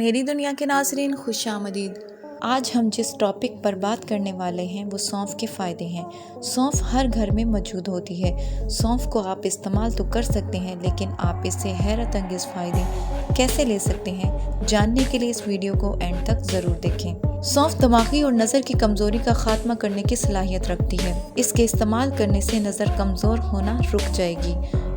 मेरी दुनिया के नाज़रीन खुशामदीद। आज हम जिस टॉपिक पर बात करने वाले हैं वो सौंफ के फ़ायदे हैं। सौंफ हर घर में मौजूद होती है। सौंफ को आप इस्तेमाल तो कर सकते हैं, लेकिन आप इससे हैरत अंगेज़ फ़ायदे कैसे ले सकते हैं, जानने के लिए इस वीडियो को एंड तक ज़रूर देखें। सौंफ दिमागी और नज़र की कमज़ोरी का खात्मा करने की सलाहियत रखती है। इसके इस्तेमाल करने से नज़र कमज़ोर होना रुक जाएगी।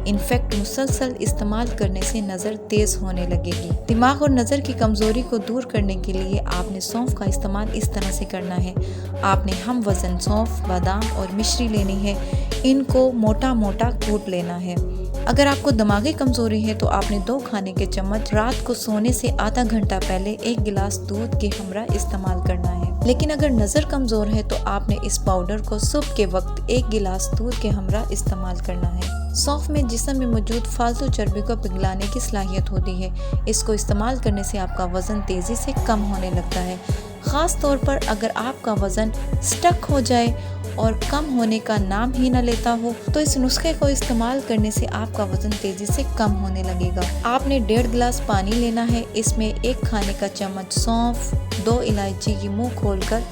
इनफैक्ट मुसलसल इस्तेमाल करने से नज़र तेज़ होने लगेगी। दिमाग और नज़र की कमज़ोरी को दूर करने के लिए आपने सौंफ का इस्तेमाल इस तरह से करना है। आपने हम वज़न सौंफ, बादाम और मिश्री लेनी है। इनको मोटा मोटा कूट लेना है। अगर आपको दिमागी कमज़ोरी है तो आपने 2 खाने के चम्मच रात को सोने से आधा घंटा पहले 1 गिलास दूध के हमरा इस्तेमाल करना है। लेकिन अगर नज़र कमज़ोर है तो आपने इस पाउडर को सुबह के वक्त 1 गिलास दूध के हमरा इस्तेमाल करना है। सौंफ में जिस्म में मौजूद फालतू चर्बी को पिघलाने की सलाहियत होती है। इसको इस्तेमाल करने से आपका वज़न तेज़ी से कम होने लगता है। ख़ास तौर पर अगर आपका वज़न स्टक हो जाए और कम होने का नाम ही न लेता हो तो इस नुस्खे को इस्तेमाल करने से आपका वज़न तेज़ी से कम होने लगेगा। आपने 1.5 गिलास पानी लेना है। इसमें 1 खाने का चम्मच सौंफ, 2 इलायची की मुंह खोलकर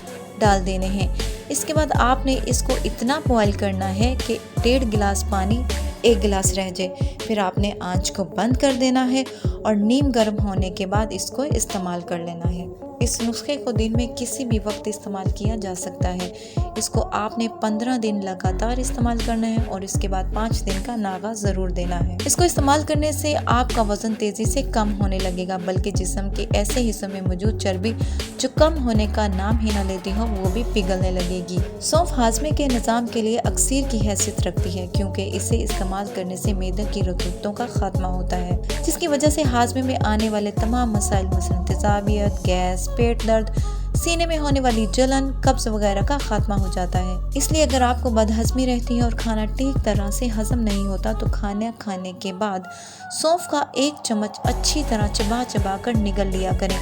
डाल देने हैं। इसके बाद आपने इसको इतना बॉयल करना है कि 1.5 गिलास पानी 1 गिलास रह जाए। फिर आपने आंच को बंद कर देना है और नीम गर्म होने के बाद इसको इस्तेमाल कर लेना है। इस नुस्खे को दिन में किसी भी वक्त इस्तेमाल किया जा सकता है। इसको आपने 15 दिन लगातार इस्तेमाल करना है और इसके बाद 5 दिन का नागा ज़रूर देना है। इसको इस्तेमाल करने से आपका वज़न तेज़ी से कम होने लगेगा, बल्कि जिस्म के ऐसे हिस्सों में मौजूद चर्बी जो कम होने का नाम ही न लेती हो वो भी पिघलने लगेगी। सौंफ हाजमे के निज़ाम के लिए अक्सीर की हैसियत रखती है, क्योंकि इसे इस्तेमाल करने से मैदे की रतूबतों का खात्मा होता है, जिसकी वजह से हाजमे में आने वाले तमाम मसाइल मसलन तेज़ाबियत, गैस, पेट दर्द, सीने में होने वाली जलन, कब्ज वगैरह का खात्मा हो जाता है। इसलिए अगर आपको बदहज़मी रहती है और खाना ठीक तरह से हजम नहीं होता तो खाना खाने के बाद सौंफ का 1 चम्मच अच्छी तरह चबा चबा कर निगल लिया करें।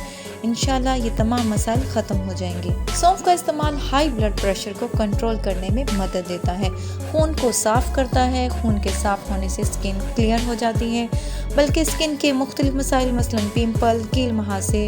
इंशाल्लाह ये तमाम मसाइल ख़त्म हो जाएंगे। सौंफ का इस्तेमाल हाई ब्लड प्रेशर को कंट्रोल करने में मदद देता है, खून को साफ़ करता है। खून के साफ़ होने से स्किन क्लियर हो जाती है, बल्कि स्किन के मुख्तलिफ मसाइल मसलन पिंपल, कील मुहासे,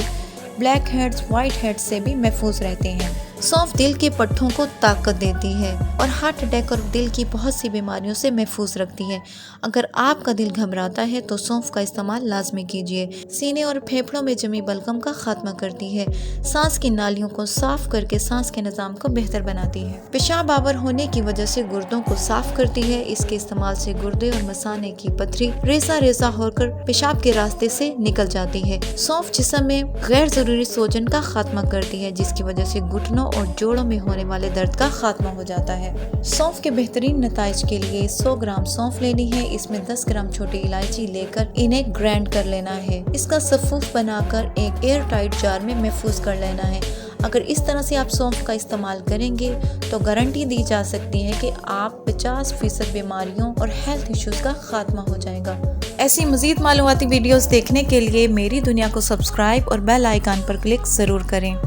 ब्लैक हेड्स, वाइट हेड्स से भी महफूज रहते हैं। सौंफ दिल के पट्ठों को ताकत देती है और हार्ट अटैक और दिल की बहुत सी बीमारियों से महफूज रखती है। अगर आपका दिल घबराता है तो सौंफ का इस्तेमाल लाजमी कीजिए। सीने और फेफड़ों में जमी बलगम का खात्मा करती है। सांस की नालियों को साफ करके सांस के निज़ाम को बेहतर बनाती है। पेशाब आवर होने की वजह से गुर्दों को साफ करती है। इसके इस्तेमाल से गुर्दे और मसाने की पथरी रेसा रेसा होकर पेशाब के रास्ते से निकल जाती है। सौंफ जिस्म में गैर जरूरी सोजन का खात्मा करती है, जिसकी वजह से घुटनों और जोड़ों में होने वाले दर्द का खात्मा हो जाता है। सौंफ के बेहतरीन नताइज के लिए 100 ग्राम सौंफ लेनी है। इसमें 10 ग्राम छोटी इलायची लेकर इन्हें ग्राइंड कर लेना है। इसका सफ़ूफ बनाकर एक एयर टाइट जार में महफूज कर लेना है। अगर इस तरह से आप सौंफ का इस्तेमाल करेंगे तो गारंटी दी जा सकती है कि आप 50% बीमारियों और हेल्थ इश्यूज का खात्मा हो जाएगा। ऐसी मज़ीद मालूमाती वीडियोस देखने के लिए मेरी दुनिया को सब्सक्राइब और बेल आइकन पर क्लिक ज़रूर करें।